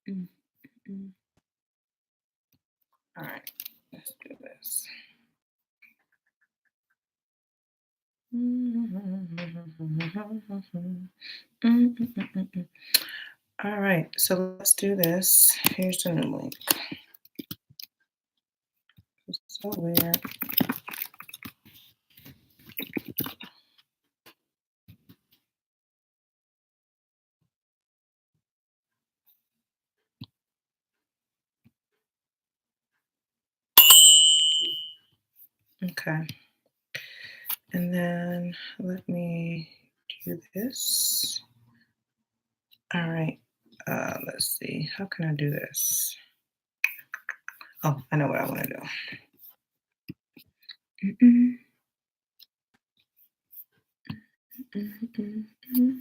Mm, mm. All right, let's do this. All right, so let's do this. Here's the new link. It's so weird. Okay. And then let me do this. All right. Let's see. How can I do this? Oh, I know what I want to do. Mm, mm.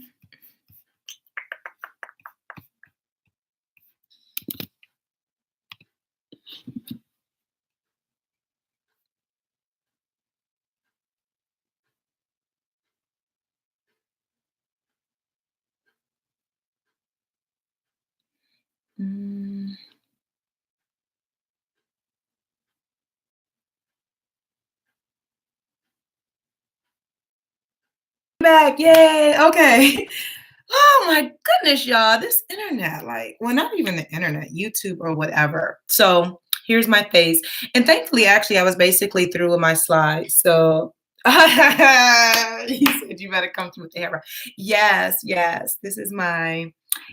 Mm. Back, yay! Okay. Oh my goodness, y'all. This internet, like, well, not even the internet, YouTube or whatever. So here's my face. And thankfully, actually, I was basically through with my slides. So he said, you better come through with the hair wrap. Yes, yes. This is my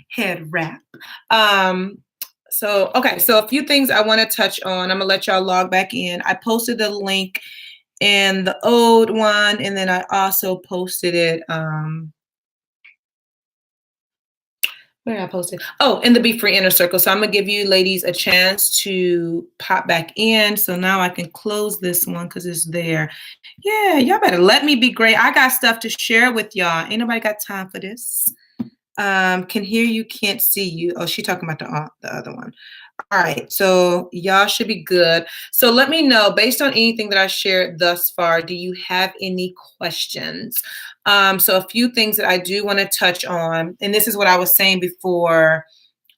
head wrap. Um, okay, so a few things I want to touch on. I'm gonna let y'all log back in. I posted the link in the old one, and then I also posted it. Where did I post it? Oh, in the Be Free Inner Circle. So I'm gonna give you ladies a chance to pop back in. So now I can close this one because it's there. Yeah, y'all better let me be great. I got stuff to share with y'all. Ain't nobody got time for this. Can hear you, can't see you. Oh, she talking about the other one. All right, so y'all should be good. So let me know, based on anything that I shared thus far, do you have any questions? So a few things that I do want to touch on, and this is what I was saying before.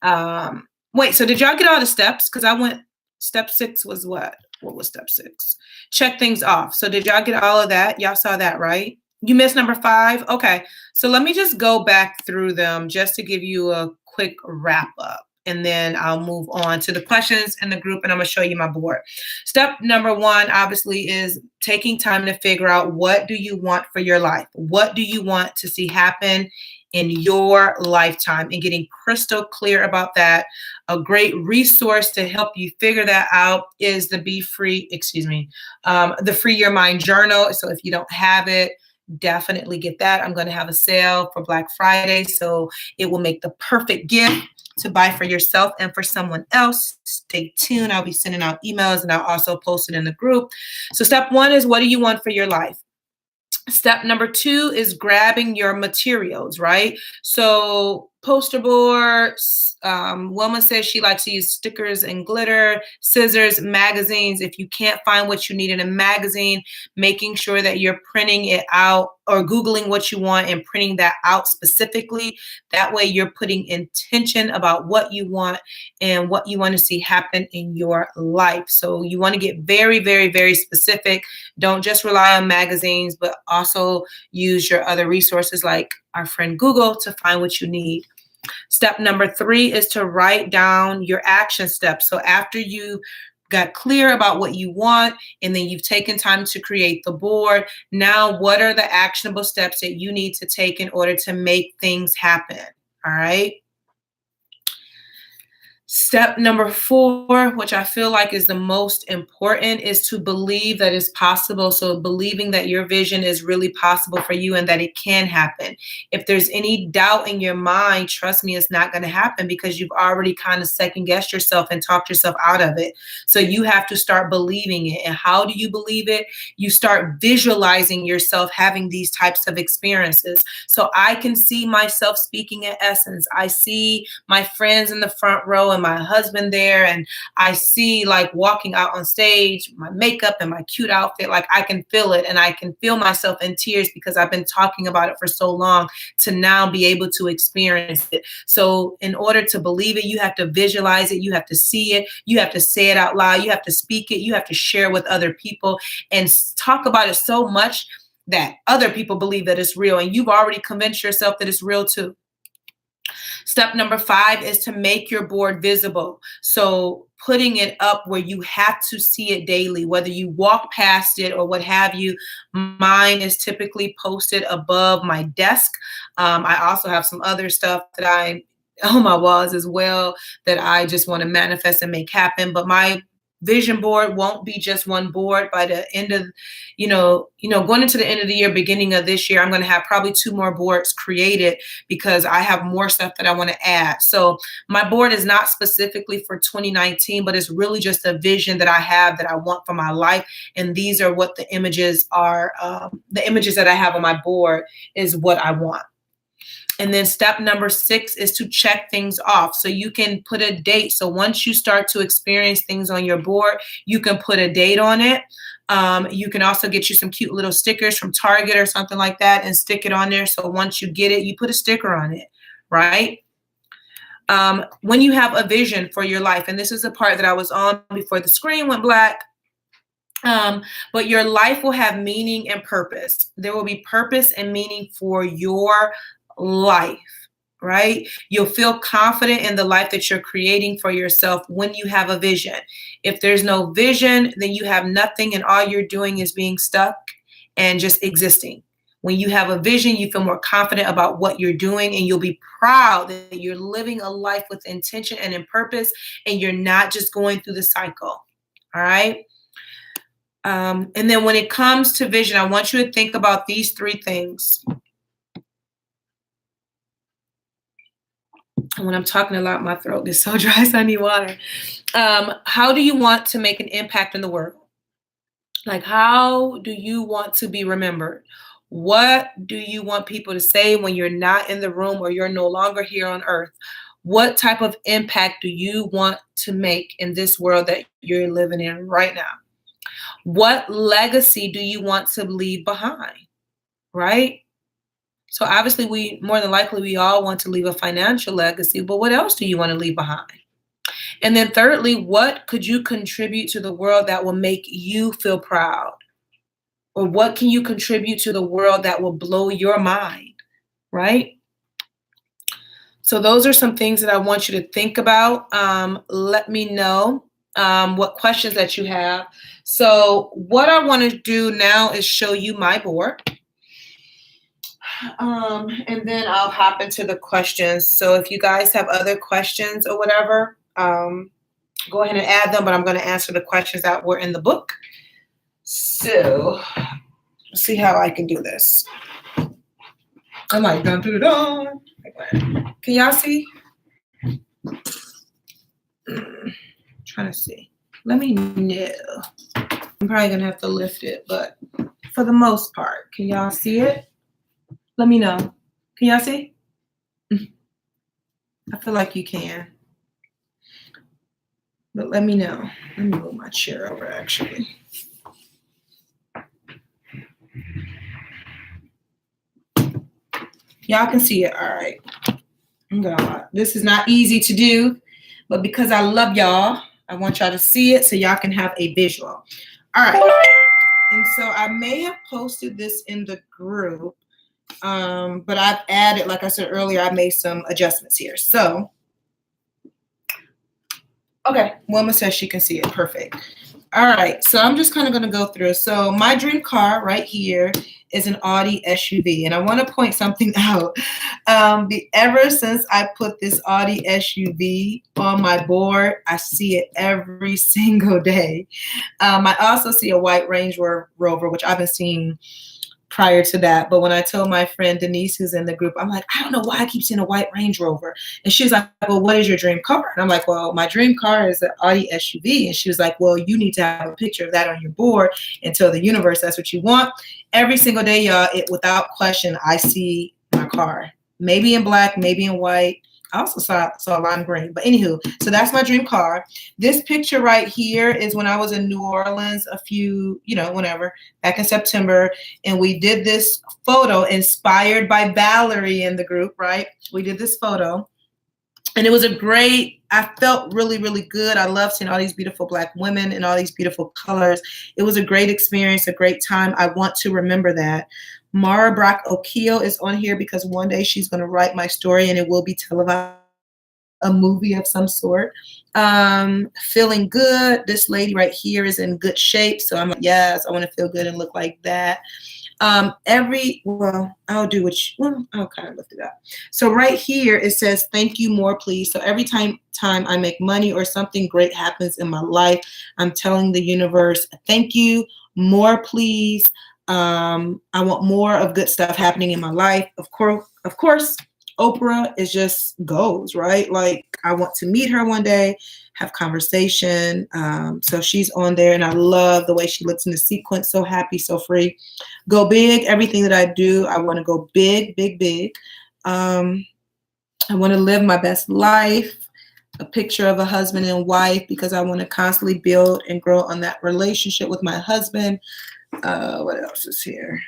Wait, so did y'all get all the steps? Because I went, step 6 was what? What was step 6? Check things off. So did y'all get all of that? Y'all saw that, right? You missed number 5? Okay. So let me just go back through them just to give you a quick wrap up. And then I'll move on to the questions in the group and I'm going to show you my board. Step number 1, obviously, is taking time to figure out what do you want for your life? What do you want to see happen in your lifetime and getting crystal clear about that. A great resource to help you figure that out is the the Free Your Mind Journal. So if you don't have it, definitely get that. I'm going to have a sale for Black Friday, so it will make the perfect gift to buy for yourself and for someone else. Stay tuned. I'll be sending out emails and I'll also post it in the group. So step 1 is, what do you want for your life? Step number 2 is grabbing your materials, right? So poster boards, Wilma says she likes to use stickers and glitter, scissors, magazines. If you can't find what you need in a magazine, making sure that you're printing it out or Googling what you want and printing that out specifically. That way you're putting intention about what you want and what you want to see happen in your life. So you want to get very, very, very specific. Don't just rely on magazines, but also use your other resources like our friend Google to find what you need. Step number 3 is to write down your action steps. So after you got clear about what you want and then you've taken time to create the board, now what are the actionable steps that you need to take in order to make things happen? All right. Step number 4, which I feel like is the most important, is to believe that it's possible. So believing that your vision is really possible for you and that it can happen. If there's any doubt in your mind, trust me, it's not going to happen because you've already kind of second guessed yourself and talked yourself out of it. So you have to start believing it. And how do you believe it? You start visualizing yourself having these types of experiences. So I can see myself speaking at Essence. I see my friends in the front row and my husband there, and I see like walking out on stage, my makeup and my cute outfit, like I can feel it, and I can feel myself in tears because I've been talking about it for so long to now be able to experience it. So in order to believe it, you have to visualize it, you have to see it, you have to say it out loud, you have to speak it, you have to share with other people and talk about it so much that other people believe that it's real, and you've already convinced yourself that it's real too. Step number 5 is to make your board visible. So putting it up where you have to see it daily, whether you walk past it or what have you. Mine is typically posted above my desk. I also have some other stuff that I on my walls as well that I just want to manifest and make happen. But my vision board won't be just one board. By the end of, going into the end of the year, beginning of this year, I'm going to have probably 2 more boards created because I have more stuff that I want to add. So my board is not specifically for 2019, but it's really just a vision that I have that I want for my life. And these are what the images are. The images that I have on my board is what I want. And then step number 6 is to check things off. So you can put a date. So once you start to experience things on your board, you can put a date on it. You can also get you some cute little stickers from Target or something like that and stick it on there. So once you get it, you put a sticker on it, right? When you have a vision for your life, and this is the part that I was on before the screen went black, but your life will have meaning and purpose. There will be purpose and meaning for your life, right? You'll feel confident in the life that you're creating for yourself when you have a vision. If there's no vision, then you have nothing, and all you're doing is being stuck and just existing. When you have a vision, you feel more confident about what you're doing, and you'll be proud that you're living a life with intention and in purpose, and you're not just going through the cycle. All right. And then when it comes to vision, I want you to think about these 3 things. When I'm talking a lot, my throat gets so dry, so I need water. How do you want to make an impact in the world? Like, how do you want to be remembered? What do you want people to say when you're not in the room or you're no longer here on earth? What type of impact do you want to make in this world that you're living in right now? What legacy do you want to leave behind, right? So obviously more than likely, we all want to leave a financial legacy, but what else do you want to leave behind? And then thirdly, what could you contribute to the world that will make you feel proud? Or what can you contribute to the world that will blow your mind, right? So those are some things that I want you to think about. Let me know what questions that you have. So what I want to do now is show you my board. And then I'll hop into the questions. So if you guys have other questions or whatever, go ahead and add them, but I'm going to answer the questions that were in the book. So let's see how I can do this. I'm like, dun, dun, dun. Can y'all see? Trying to see. Let me know. I'm probably going to have to lift it, but for the most part, can y'all see it? Let me know. Can y'all see? I feel like you can. But let me know. Let me move my chair over, actually. Y'all can see it. All right. God, this is not easy to do, but because I love y'all, I want y'all to see it so y'all can have a visual. All right. And so I may have posted this in the group. But I've added, like I said earlier, I made some adjustments here. So, okay, Wilma says she can see it. Perfect. All right, so I'm just kind of going to go through. So my dream car right here is an Audi SUV. And I want to point something out. Ever since I put this Audi SUV on my board, I see it every single day. I also see a white Range Rover, which I've been seeing prior to that. But when I told my friend Denise, who's in the group, I'm like, I don't know why I keep seeing a white Range Rover. And she was like, well, what is your dream car? And I'm like, well, my dream car is an Audi SUV. And she was like, well, you need to have a picture of that on your board and tell the universe that's what you want. Every single day, y'all, without question, I see my car. Maybe in black, maybe in white. I also saw a lime green, but anywho, so that's my dream car. This picture right here is when I was in New Orleans a few, whenever, back in September, and we did this photo inspired by Valerie in the group, right? We did this photo, and it was I felt really, really good. I love seeing all these beautiful Black women and all these beautiful colors. It was a great experience, a great time. I want to remember that. Mara Brock O'Keel is on here because one day she's going to write my story and it will be televised, a movie of some sort. Feeling good. This lady right here is in good shape. So I'm like, yes, I want to feel good and look like that. I'll kind of lift it up. So right here, it says, thank you, more please. So every time I make money or something great happens in my life, I'm telling the universe, thank you, more please. I want more of good stuff happening in my life. Of course, Oprah is just goals, right? Like, I want to meet her one day, have conversation. So she's on there, and I love the way she looks in the sequence. So happy, so free. Go big. Everything that I do, I want to go big, big, big. I want to live my best life. A picture of a husband and wife because I want to constantly build and grow on that relationship with my husband. What else is here?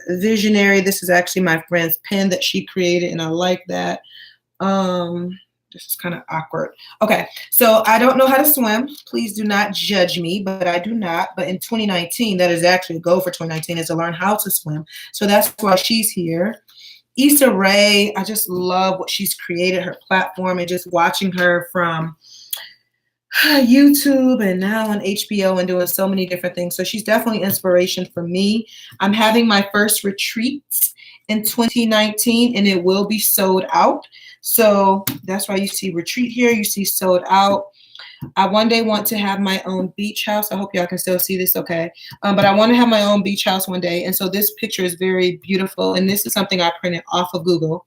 Visionary. This is actually my friend's pen that she created, and I like that. This is kind of awkward. Okay, so I don't know how to swim. Please do not judge me, but I do not. But in 2019, that is actually a goal for 2019, is to learn how to swim. So that's why she's here. Issa Rae, I just love what she's created, her platform, and just watching her from YouTube and now on HBO and doing so many different things. So she's definitely inspiration for me. I'm having my first retreat in 2019 and it will be sold out. So that's why you see retreat here. You see sold out. I one day want to have my own beach house. I hope y'all can still see this okay. But I want to have my own beach house one day. And so this picture is very beautiful. And this is something I printed off of Google.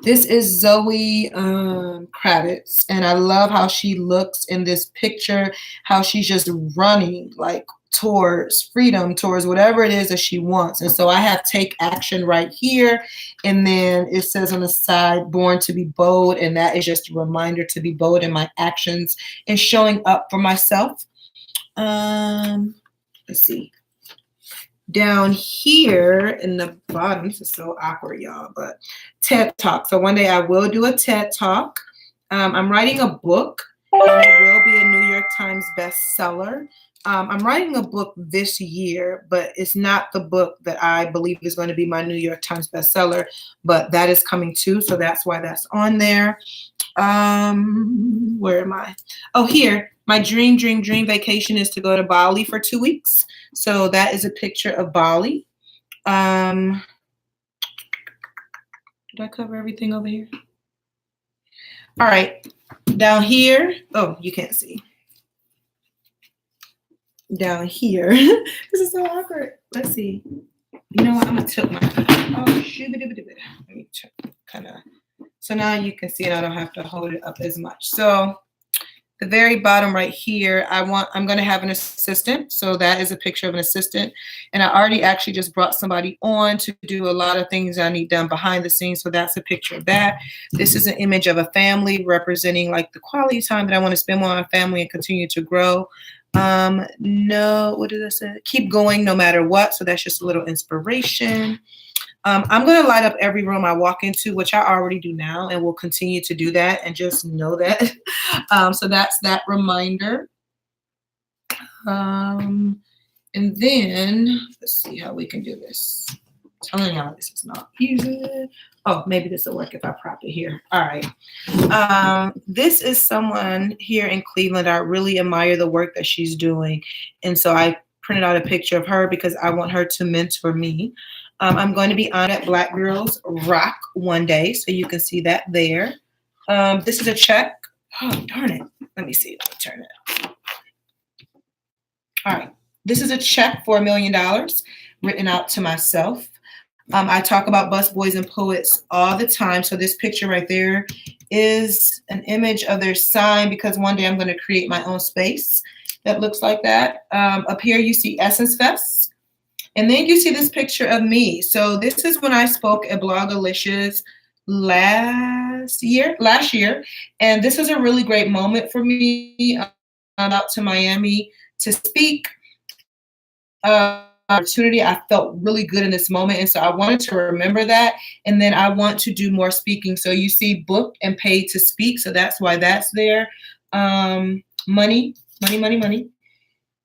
This is Zoe Kravitz, and I love how she looks in this picture, how she's just running like towards freedom, towards whatever it is that she wants. And so I have take action right here. And then it says on the side, born to be bold. And that is just a reminder to be bold in my actions and showing up for myself. Let's see. Down here in the bottom, this is so awkward, y'all, but TED Talk. So one day I will do a TED Talk. I'm writing a book, and it will be a New York Times bestseller. I'm writing a book this year, but it's not the book that I believe is going to be my New York Times bestseller, but that is coming too. So that's why that's on there. Where am I? Oh, here. My dream vacation is to go to Bali for 2 weeks. So that is a picture of Bali. Did I cover everything over here? All right. Down here. Oh, you can't see. Down here. This is so awkward. Let's see. You know what? I'm going to tilt my. Oh, shoot. Let me kind of. So now you can see it. I don't have to hold it up as much. So the very bottom right here, I'm going to have an assistant. So that is a picture of an assistant. And I already actually just brought somebody on to do a lot of things I need done behind the scenes. So that's a picture of that. This is an image of a family representing like the quality time that I want to spend with my family and continue to grow. No, what did I say? Keep going no matter what. So that's just a little inspiration. I'm going to light up every room I walk into, which I already do now, and will continue to do that, and just know that. So that's that reminder. And then let's see how we can do this. I'm telling y'all this is not easy. Oh, maybe this will work if I prop it here. All right. This is someone here in Cleveland. I really admire the work that she's doing. And so I printed out a picture of her because I want her to mentor me. I'm going to be on at Black Girls Rock one day, so you can see that there. This is a check. Oh, darn it. Let me see. Let me turn it up. All right. This is a check for $1 million written out to myself. I talk about busboys and poets all the time. So this picture right there is an image of their sign because one day I'm going to create my own space that looks like that. Up here you see Essence Fest. And then you see this picture of me. So this is when I spoke at Blogalicious last year, and this is a really great moment for me. I'm out to Miami to speak. Opportunity. I felt really good in this moment, and so I wanted to remember that. And then I want to do more speaking. So you see, booked and paid to speak. So that's why that's there. Money, money, money, money.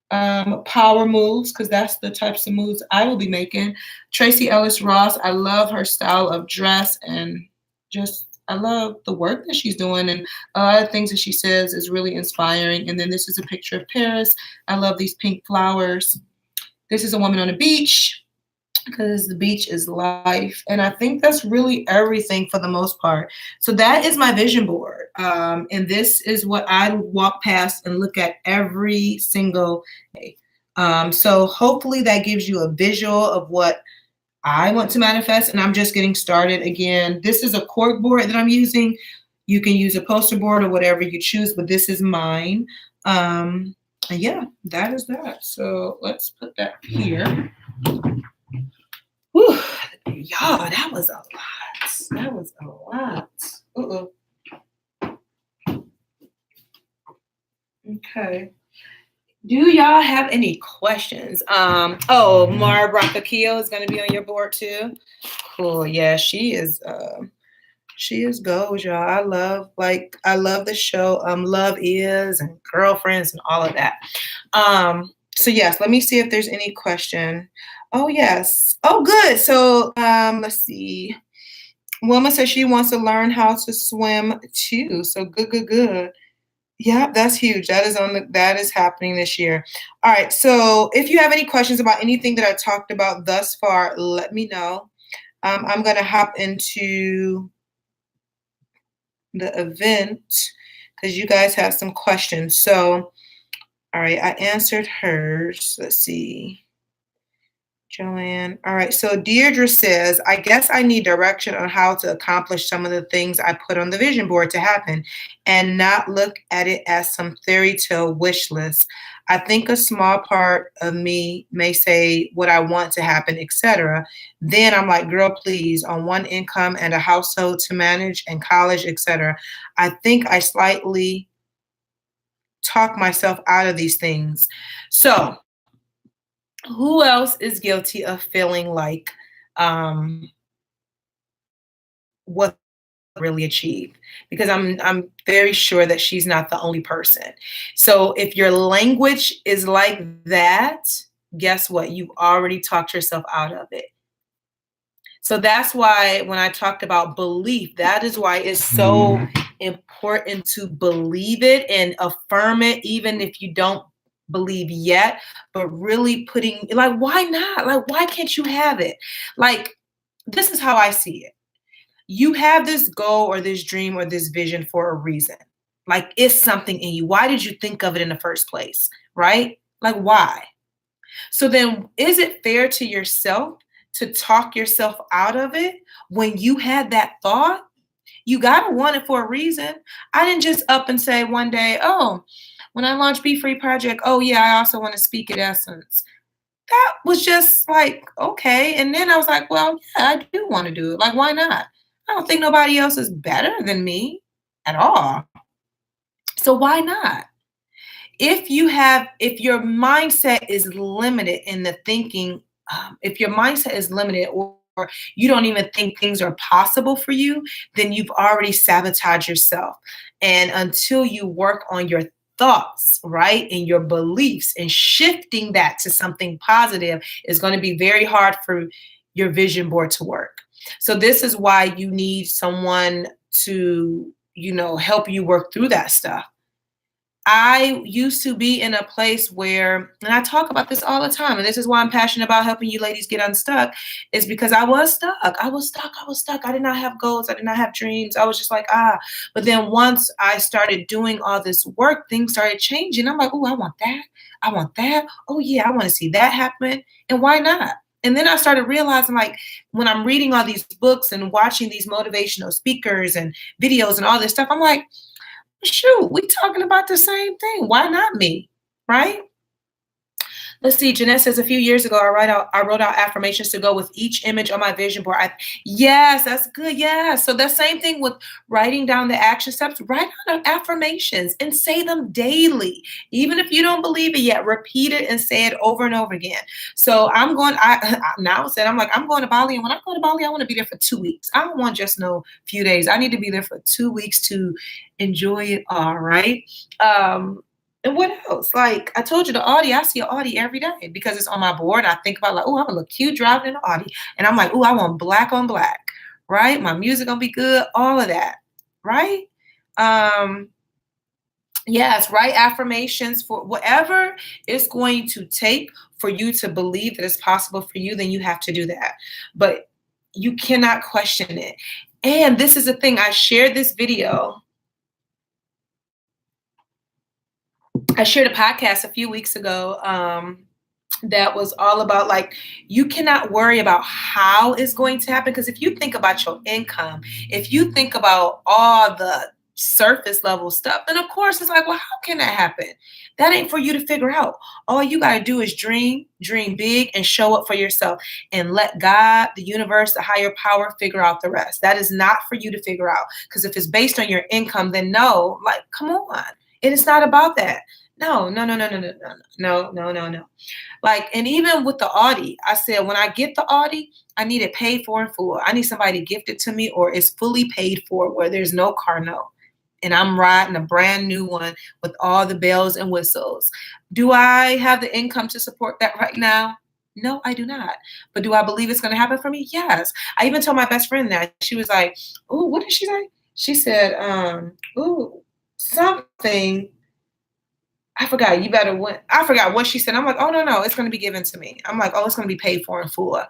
Power moves, because that's the types of moves I will be making. Tracy Ellis Ross, I love her style of dress, and just I love the work that she's doing, and a lot of things that she says is really inspiring. And then this is a picture of Paris. I love these pink flowers. This is a woman on the beach, because the beach is life. And I think that's really everything for the most part. So that is my vision board. And this is what I walk past and look at every single day. So hopefully that gives you a visual of what I want to manifest. And I'm just getting started. Again, this is a cork board that I'm using. You can use a poster board or whatever you choose, but this is mine. And yeah, that is that. So let's put that here. Whew, y'all, that was a lot. That was a lot. Okay. Do y'all have any questions? Oh, Mara Bracakio is gonna be on your board too. Cool. Yeah, she is gold, y'all. I love the show. Love Is and Girlfriends and all of that. So yes, let me see if there's any question. Oh yes. Oh good. So let's see. Wilma says she wants to learn how to swim too. So good. Yeah, that's huge. That is happening this year. All right. So if you have any questions about anything that I talked about thus far, let me know. I'm gonna hop into the event because you guys have some questions. So, all right, I answered hers. Let's see. Joanne. All right, so Deirdre says, I guess I need direction on how to accomplish some of the things I put on the vision board to happen and not look at it as some fairy tale wish list. I think a small part of me may say what I want to happen, etc. Then I'm like, girl, please, on one income and a household to manage and college, etc. I think I slightly talk myself out of these things. So who else is guilty of feeling like what really achieved? Because I'm very sure that she's not the only person. So if your language is like that, guess what? You've already talked yourself out of it. So that's why when I talked about belief, that is why it's so important to believe it and affirm it, even if you don't believe yet, but really putting, like, why not? Like, why can't you have it? Like, this is how I see it. You have this goal or this dream or this vision for a reason. Like, it's something in you. Why did you think of it in the first place? Right? Like, why? So then is it fair to yourself to talk yourself out of it when you had that thought? You got to want it for a reason. I didn't just up and say one day, oh, when I launched Be Free Project, oh yeah, I also want to speak at Essence. That was just like, okay. And then I was like, well, yeah, I do want to do it. Like, why not? I don't think nobody else is better than me at all. So why not? If your mindset is limited in the thinking, if your mindset is limited or you don't even think things are possible for you, then you've already sabotaged yourself. And until you work on your thoughts, right, and your beliefs and shifting that to something positive is going to be very hard for your vision board to work. So this is why you need someone to, help you work through that stuff. I used to be in a place where, and I talk about this all the time, and this is why I'm passionate about helping you ladies get unstuck, is because I was stuck. I was stuck. I did not have goals. I did not have dreams. I was just like, But then once I started doing all this work, things started changing. I'm like, oh, I want that. I want that. Oh, yeah, I want to see that happen. And why not? And then I started realizing, like, when I'm reading all these books and watching these motivational speakers and videos and all this stuff, I'm like, shoot, we talking about the same thing. Why not me? Right? Let's see. Jeanette says a few years ago, I wrote out affirmations to go with each image on my vision board. Yes, that's good. Yeah. So the same thing with writing down the action steps. Write down the affirmations and say them daily. Even if you don't believe it yet, repeat it and say it over and over again. So I'm going. Now said I'm like I'm going to Bali, and when I go to Bali, I want to be there for 2 weeks. I don't want just no few days. I need to be there for 2 weeks to enjoy it all. Right. And what else? Like I told you, the Audi, I see an Audi every day because it's on my board. I think about like, oh, I'm gonna look cute driving an Audi. And I'm like, oh, I want black on black, right? My music gonna be good, all of that, right? Um, yes, write affirmations for whatever it's going to take for you to believe that it's possible for you, then you have to do that. But you cannot question it. And this is the thing, I shared this video. I shared a podcast a few weeks ago that was all about like, you cannot worry about how it's going to happen. Because if you think about your income, if you think about all the surface level stuff, then of course it's like, well, how can that happen? That ain't for you to figure out. All you got to do is dream big, and show up for yourself and let God, the universe, the higher power figure out the rest. That is not for you to figure out. Because if it's based on your income, then no, like, come on. It is not about that. No, no, no, no, no, no, no, no, no, no, no. Like, and even with the Audi, I said, when I get the Audi, I need it paid for in full. I need somebody to gift it to me, or it's fully paid for where there's no car note. And I'm riding a brand new one with all the bells and whistles. Do I have the income to support that right now? No, I do not. But do I believe it's going to happen for me? Yes. I even told my best friend that. She was like, oh, what did she say? She said, ooh, something. I forgot. You better win. I forgot what she said. I'm like, oh, no, it's going to be given to me. I'm like, oh, it's going to be paid for in full.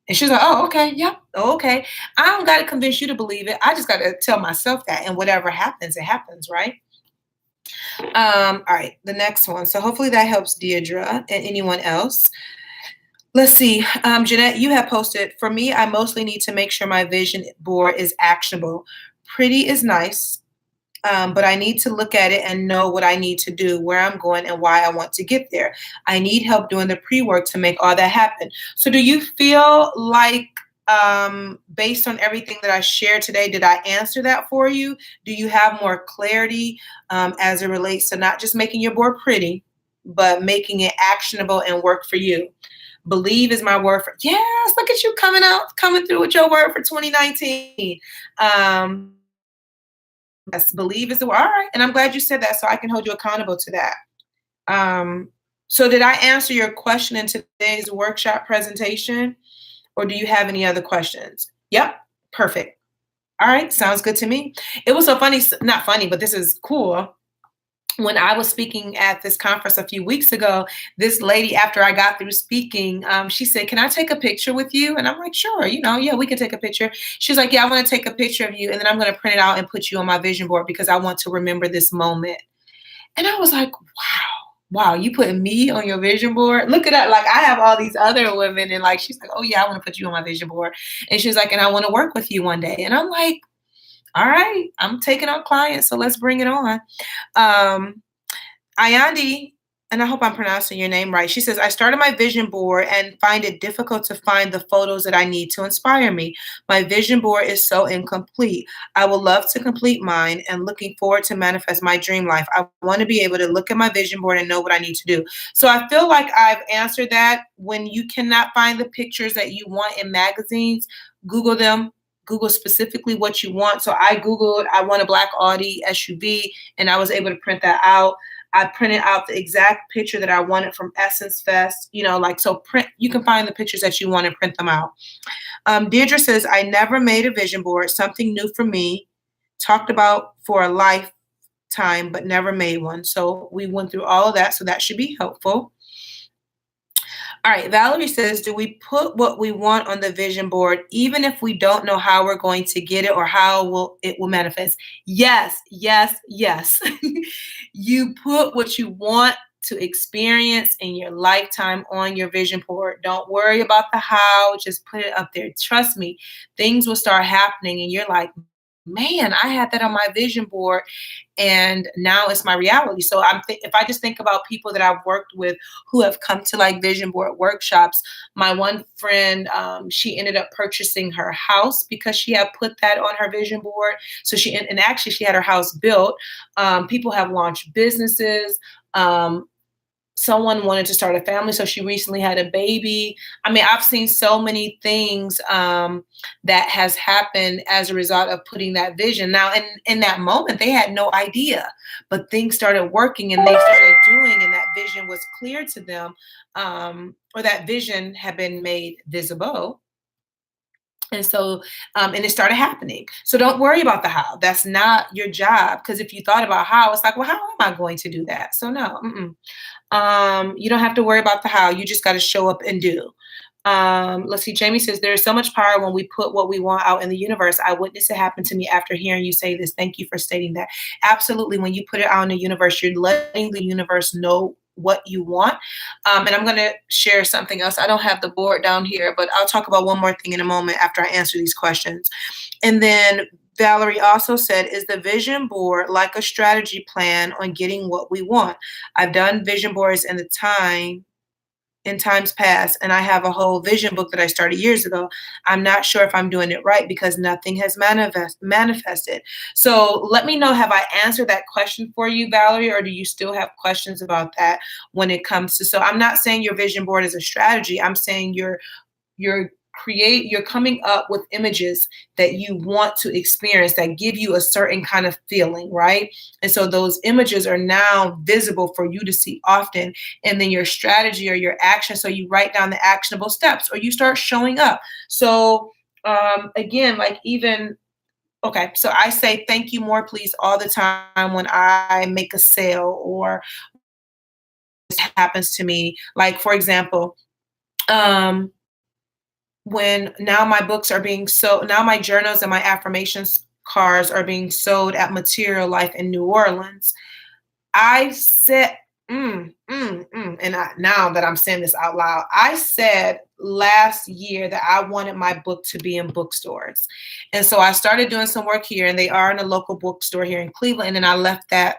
And she's like, oh, okay. Yep. Oh, okay. I don't got to convince you to believe it. I just got to tell myself that. And whatever happens, it happens. Right. All right. The next one. So hopefully that helps Deirdre and anyone else. Let's see. Jeanette, you have posted, for me, I mostly need to make sure my vision board is actionable. Pretty is nice. But I need to look at it and know what I need to do, where I'm going, and why I want to get there. I need help doing the pre-work to make all that happen. So do you feel like, based on everything that I shared today, did I answer that for you? Do you have more clarity as it relates to not just making your board pretty, but making it actionable and work for you? Believe is my word for, yes, look at you coming through with your word for 2019. Yes, believe is the word. All right. And I'm glad you said that so I can hold you accountable to that. So did I answer your question in today's workshop presentation, or do you have any other questions? Yep. Perfect. All right. Sounds good to me. It was so funny. Not funny, but this is cool. When I was speaking at this conference a few weeks ago, this lady, after I got through speaking, she said, can I take a picture with you? And I'm like, sure, yeah, we can take a picture. She's like, yeah, I want to take a picture of you. And then I'm going to print it out and put you on my vision board because I want to remember this moment. And I was like, wow, you putting me on your vision board? Look at that. Like, I have all these other women. And like, she's like, oh yeah, I want to put you on my vision board. And she's like, and I want to work with you one day. And I'm like, all right, I'm taking on clients, so let's bring it on. Ayandi, and I hope I'm pronouncing your name right. She says, I started my vision board and find it difficult to find the photos that I need to inspire me. My vision board is so incomplete. I would love to complete mine and looking forward to manifest my dream life. I want to be able to look at my vision board and know what I need to do. So I feel like I've answered that. When you cannot find the pictures that you want in magazines, Google them. Google specifically what you want. So I Googled, I want a black Audi SUV, and I was able to print that out. I printed out the exact picture that I wanted from Essence Fest, so print, you can find the pictures that you want and print them out. Deirdre says, I never made a vision board, something new for me, talked about for a lifetime, but never made one. So we went through all of that. So that should be helpful. All right, Valerie says, do we put what we want on the vision board, even if we don't know how we're going to get it or how it will manifest? Yes, yes, yes. You put what you want to experience in your lifetime on your vision board. Don't worry about the how, just put it up there. Trust me, things will start happening and you're like, man, I had that on my vision board and now it's my reality. So if I just think about people that I've worked with who have come to like vision board workshops, my one friend, she ended up purchasing her house because she had put that on her vision board. So and actually she had her house built. People have launched businesses. Someone wanted to start a family, so she recently had a baby. I mean, I've seen so many things that has happened as a result of putting that vision. Now, in that moment, they had no idea, but things started working and they started doing, and that vision was clear to them, or that vision had been made visible. And so, and it started happening. So don't worry about the how. That's not your job. Because if you thought about how, it's like, well, how am I going to do that? So no, you don't have to worry about the how. You just got to show up and do. Let's see. Jamie says there is so much power when we put what we want out in the universe. I witnessed it happen to me after hearing you say this. Thank you for stating that. Absolutely. When you put it out in the universe, you're letting the universe know what you want. And I'm going to share something else. I don't have the board down here, but I'll talk about one more thing in a moment after I answer these questions. And then Valerie also said, is the vision board like a strategy plan on getting what we want? I've done vision boards in times past, and I have a whole vision book that I started years ago. I'm not sure if I'm doing it right because nothing has manifested. So let me know, have I answered that question for you, Valerie, or do you still have questions about that when it comes to, so I'm not saying your vision board is a strategy. I'm saying you're coming up with images that you want to experience that give you a certain kind of feeling, right? And so those images are now visible for you to see often. And then your strategy or your action, so you write down the actionable steps or you start showing up. So again, like even, okay, so I say thank you more please all the time when I make a sale or this happens to me. Like for example, when now my books are being sold, now my journals and my affirmations cards are being sold at Material Life in New Orleans. I said, now that I'm saying this out loud, I said last year that I wanted my book to be in bookstores. And so I started doing some work here, and they are in a local bookstore here in Cleveland. And I let that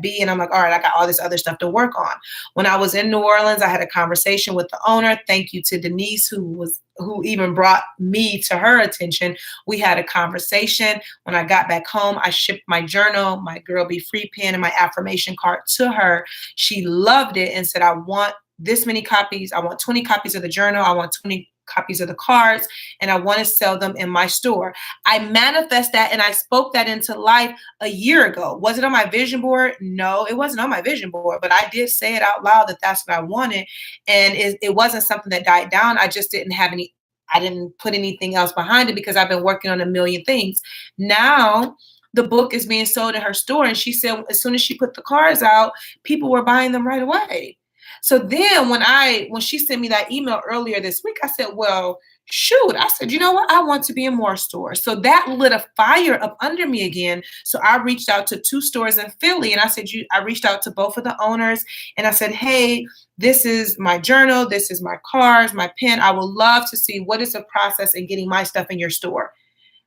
be. And I'm like, all right, I got all this other stuff to work on. When I was in New Orleans, I had a conversation with the owner. Thank you to Denise, who even brought me to her attention. We had a conversation. When I got back home, I shipped my journal, my Girl Be Free pen, and my affirmation card to her. She loved it and said, I want this many copies. I want 20 copies of the journal. I want 20 copies of the cards, and I want to sell them in my store. I manifest that and I spoke that into life a year ago. Was it on my vision board? No, it wasn't on my vision board, but I did say it out loud that that's what I wanted. And it wasn't something that died down. I just I didn't put anything else behind it because I've been working on a million things. Now the book is being sold in her store. And she said, as soon as she put the cards out, people were buying them right away. So then when she sent me that email earlier this week, I said, well, shoot, I said, you know what? I want to be in more stores. So that lit a fire up under me again. So I reached out to 2 stores in Philly, and I said, I reached out to both of the owners, and I said, hey, this is my journal. This is my cards, my pen. I would love to see what is the process in getting my stuff in your store.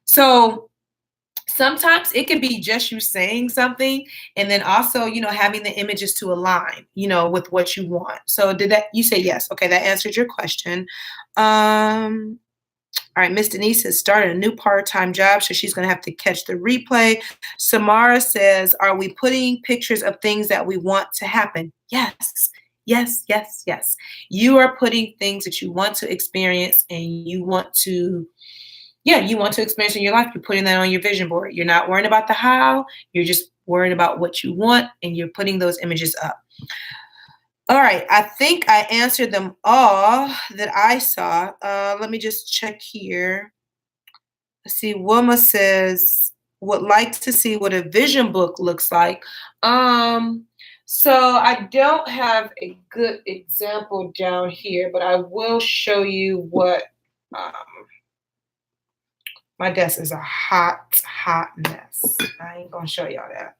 So sometimes it can be just you saying something and then also, having the images to align, with what you want. So you say yes. Okay. That answered your question. All right. Miss Denise has started a new part-time job, so she's going to have to catch the replay. Samara says, are we putting pictures of things that we want to happen? Yes. Yes, yes, yes. You are putting things that you want to experience and you want to experience in your life. You're putting that on your vision board. You're not worrying about the how. You're just worrying about what you want, and you're putting those images up. All right. I think I answered them all that I saw. Let me just check here. Let's see. Wilma says, would like to see what a vision book looks like. So I don't have a good example down here, but I will show you what, my desk is a hot, hot mess. I ain't gonna show y'all that.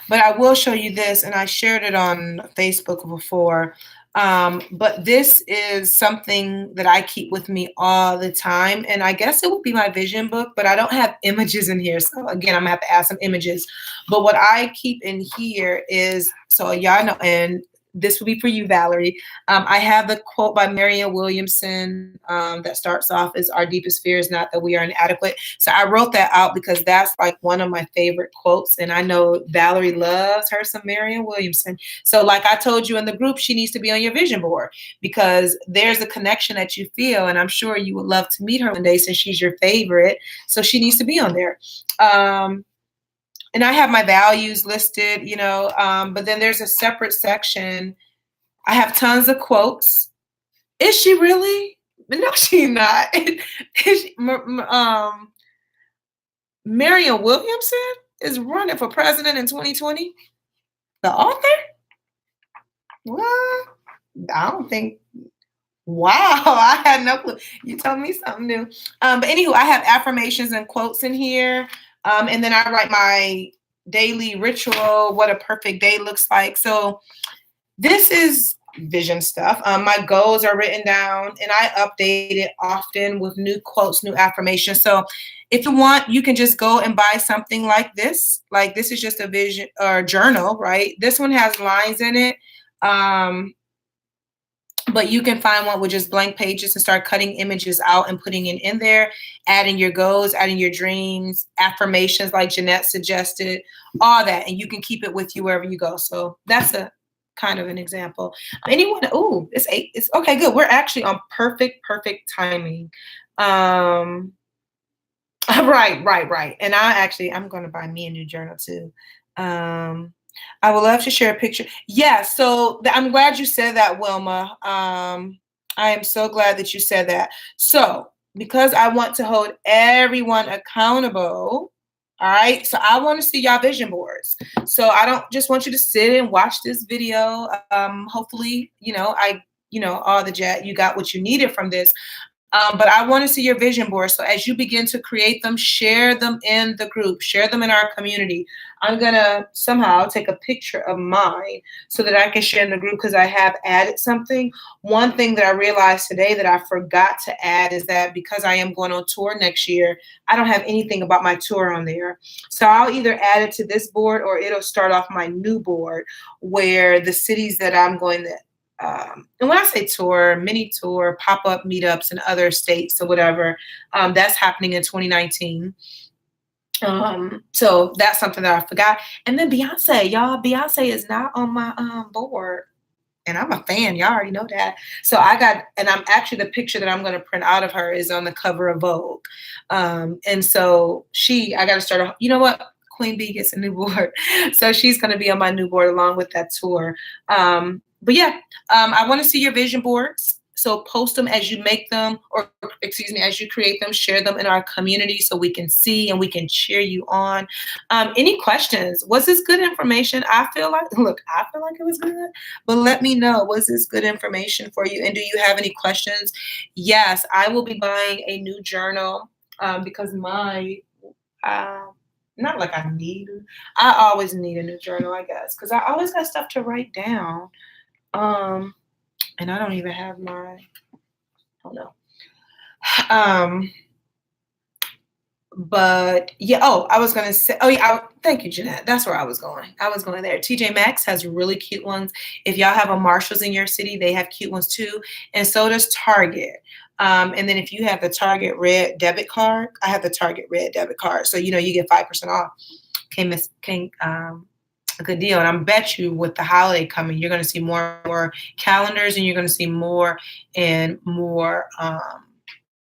But I will show you this, and I shared it on Facebook before. But this is something that I keep with me all the time. And I guess it would be my vision book, but I don't have images in here. So again, I'm gonna have to add some images. But what I keep in here is, so y'all know, and this will be for you, Valerie. I have the quote by Marianne Williamson that starts off as "Our deepest fear is not that we are inadequate." So I wrote that out because that's like one of my favorite quotes. And I know Valerie loves her some Marianne Williamson. So like I told you in the group, she needs to be on your vision board because there's a connection that you feel. And I'm sure you would love to meet her one day since she's your favorite. So she needs to be on there. And I have my values listed, but then there's a separate section. I have tons of quotes. Is she really? No, she's not. Is she, Marianne Williamson is running for president in 2020. The author? What? I don't think. Wow, I had no clue. You told me something new. But anywho, I have affirmations and quotes in here. And then I write my daily ritual, what a perfect day looks like. So this is vision stuff. My goals are written down and I update it often with new quotes, new affirmations. So if you want, you can just go and buy something like this. Like this is just a vision or journal, right? This one has lines in it. But you can find one with just blank pages and start cutting images out and putting it in there, adding your goals, adding your dreams, affirmations like Jeanette suggested, all that. And you can keep it with you wherever you go. So that's a kind of an example. Anyone, it's 8. It's okay, good. We're actually on perfect timing. Right. And I'm going to buy me a new journal too. I would love to share a picture. Yeah, so I'm glad you said that, Wilma. I am so glad that you said that. So, because I want to hold everyone accountable, all right, so I want to see y'all vision boards. So I don't just want you to sit and watch this video. Hopefully, all the jet, you got what you needed from this. But I want to see your vision board. So as you begin to create them, share them in the group, share them in our community. I'm going to somehow take a picture of mine so that I can share in the group because I have added something. One thing that I realized today that I forgot to add is that because I am going on tour next year, I don't have anything about my tour on there. So I'll either add it to this board or it'll start off my new board where the cities that I'm going to and when I say tour, mini tour, pop-up meetups in other states or whatever, that's happening in 2019. So that's something that I forgot. And then Beyonce, y'all, Beyonce is not on my board. And I'm a fan, y'all already know that. So and I'm actually, the picture that I'm going to print out of her is on the cover of Vogue. And so I got to start, you know what? Queen Bee gets a new board. So she's going to be on my new board along with that tour. But yeah, I want to see your vision boards. So post them as you make them, or as you create them, share them in our community so we can see and we can cheer you on. Any questions? Was this good information? I feel like it was good, but let me know, was this good information for you? And do you have any questions? Yes, I will be buying a new journal because not like I always need a new journal, I guess, because I always got stuff to write down. And I don't even have but yeah, I was going to say, thank you, Jeanette. That's where I was going. I was going there. TJ Maxx has really cute ones. If y'all have a Marshalls in your city, they have cute ones too. And so does Target. And then if you have the Target Red debit card, I have the Target Red debit card. So, you get 5% off. A good deal. And I bet you with the holiday coming, you're going to see more and more calendars and you're going to see more and more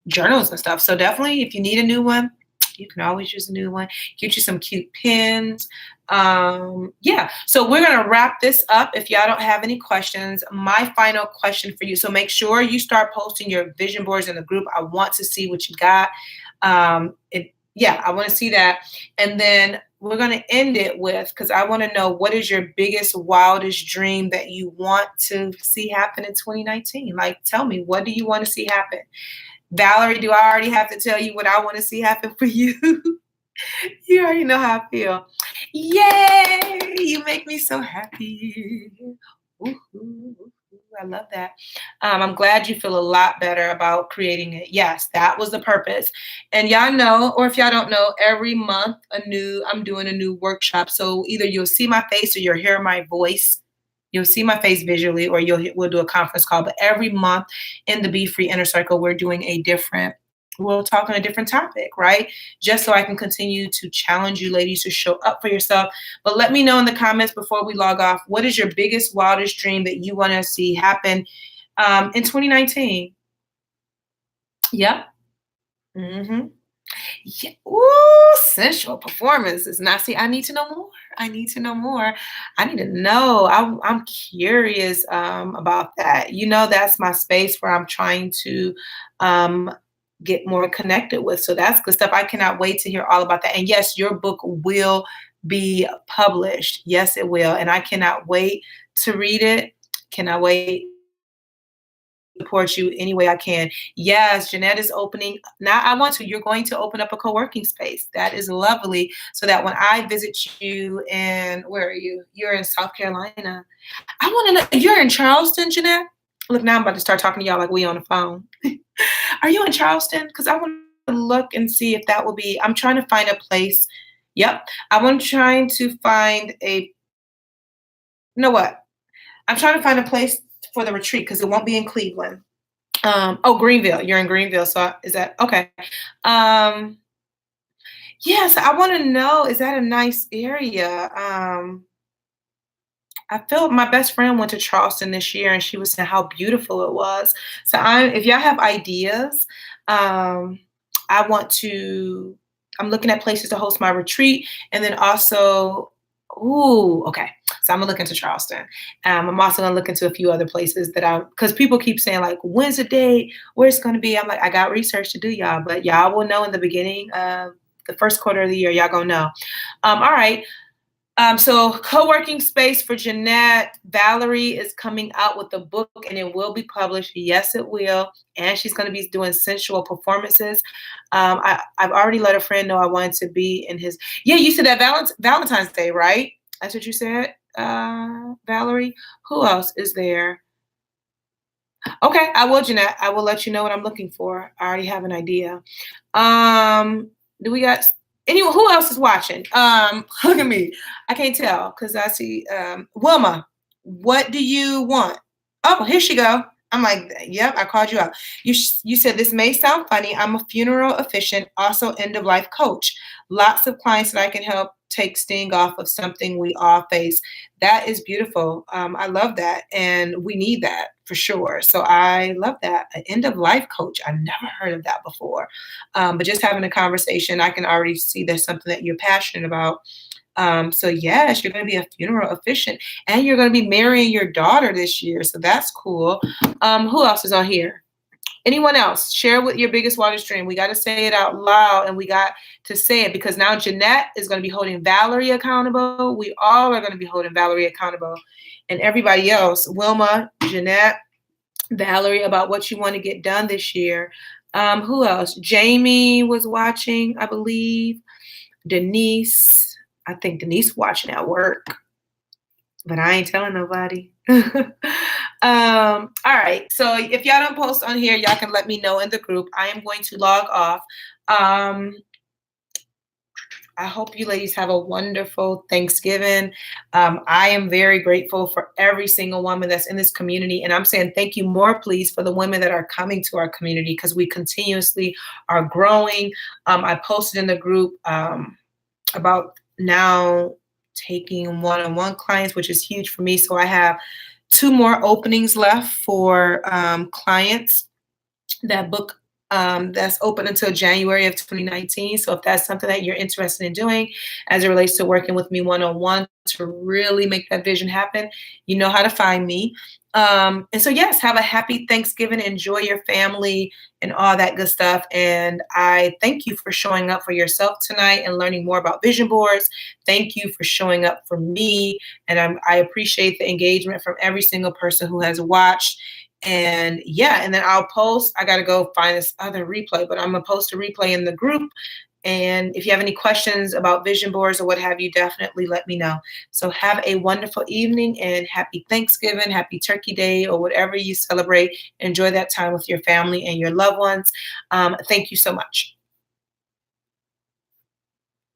journals and stuff. So definitely, if you need a new one, you can always use a new one. Get you some cute pins. Yeah. So we're going to wrap this up. If y'all don't have any questions, my final question for you. So make sure you start posting your vision boards in the group. I want to see what you got. I want to see that. And then we're going to end it with, because I want to know, what is your biggest, wildest dream that you want to see happen in 2019? Like, tell me, what do you want to see happen? Valerie, do I already have to tell you what I want to see happen for you? You already know how I feel. Yay! You make me so happy. Ooh, ooh, ooh, ooh, I love that. I'm glad you feel a lot better about creating it. Yes, that was the purpose. And y'all know, or if y'all don't know, every month I'm doing a new workshop. So either you'll see my face or you'll hear my voice. You'll see my face visually, or we'll do a conference call. But every month in the Be Free Inner Circle, we'll talk on a different topic, right? Just so I can continue to challenge you ladies to show up for yourself. But let me know in the comments before we log off, what is your biggest, wildest dream that you want to see happen in 2019? Yep. Mm-hmm. Yeah. Ooh, sensual performances. Now, see, I need to know more. I need to know more. I need to know. I'm curious about that. That's my space where I'm trying to um, get more connected with. So that's good stuff. I cannot wait to hear all about that. And yes, your book will be published. Yes, it will. And I cannot wait to read it. Cannot wait support you any way I can. Yes, Jeanette is opening. Now you're going to open up a co-working space. That is lovely. So that when I visit you where are you? You're in South Carolina. I want to know, you're in Charleston, Jeanette? Look, now I'm about to start talking to y'all like we on the phone. Are you in Charleston? Because I want to look and see if that will be, I'm trying to find a place. Yep. Trying to find you know what? I'm trying to find a place for the retreat because it won't be in Cleveland. Greenville. You're in Greenville. So is that okay? Yes, I want to know, is that a nice area? I feel my best friend went to Charleston this year and she was saying how beautiful it was. So if y'all have ideas, um, I'm looking at places to host my retreat, and then also, okay. So I'm gonna look into Charleston. I'm also gonna look into a few other places because people keep saying like, when's the date? Where's it gonna be? I'm like, I got research to do, y'all, but y'all will know in the beginning of the first quarter of the year. Y'all gonna know. All right. So co-working space for Jeanette. Valerie is coming out with a book and it will be published. Yes, it will. And she's going to be doing sensual performances. I've already let a friend know I wanted to be in his. Yeah, you said that Valentine's Day, right? That's what you said, Valerie. Who else is there? Okay, I will, Jeanette. I will let you know what I'm looking for. I already have an idea. Do we got anyone? Who else is watching? Look at me. I can't tell because I see Wilma. What do you want? Oh, here she go. I'm like, yep, I called you out. You said this may sound funny. I'm a funeral officiant, also end of life coach. Lots of clients that I can help take sting off of something we all face. That is beautiful. I love that, and we need that for sure. So I love that. An end of life coach. I've never heard of that before. But just having a conversation, I can already see there's something that you're passionate about. So yes, you're going to be a funeral officiant, and you're going to be marrying your daughter this year. So that's cool. Who else is on here? Anyone else? Share what your biggest wildest dream. We got to say it out loud, and we got to say it because now Jeanette is going to be holding Valerie accountable. We all are going to be holding Valerie accountable, and everybody else. Wilma, Jeanette, Valerie, about what you want to get done this year. Who else? Jamie was watching, I believe. Denise. I think Denise watching at work, but I ain't telling nobody. All right. So if y'all don't post on here, y'all can let me know in the group. I am going to log off. I hope you ladies have a wonderful Thanksgiving. I am very grateful for every single woman that's in this community. And I'm saying thank you more, please, for the women that are coming to our community because we continuously are growing. I posted in the group about now taking one-on-one clients, which is huge for me. So I have 2 more openings left for clients that book that's open until January of 2019. So if that's something that you're interested in doing as it relates to working with me one-on-one to really make that vision happen, you know how to find me. And so, yes, have a happy Thanksgiving. Enjoy your family and all that good stuff. And I thank you for showing up for yourself tonight and learning more about vision boards. Thank you for showing up for me. And I appreciate the engagement from every single person who has watched. And yeah, and then I'll post. I got to go find this other replay, but I'm going to post a replay in the group And if you have any questions about vision boards or what have you, definitely let me know. So have a wonderful evening and happy Thanksgiving, happy Turkey Day, or whatever you celebrate. Enjoy that time with your family and your loved ones. Thank you so much.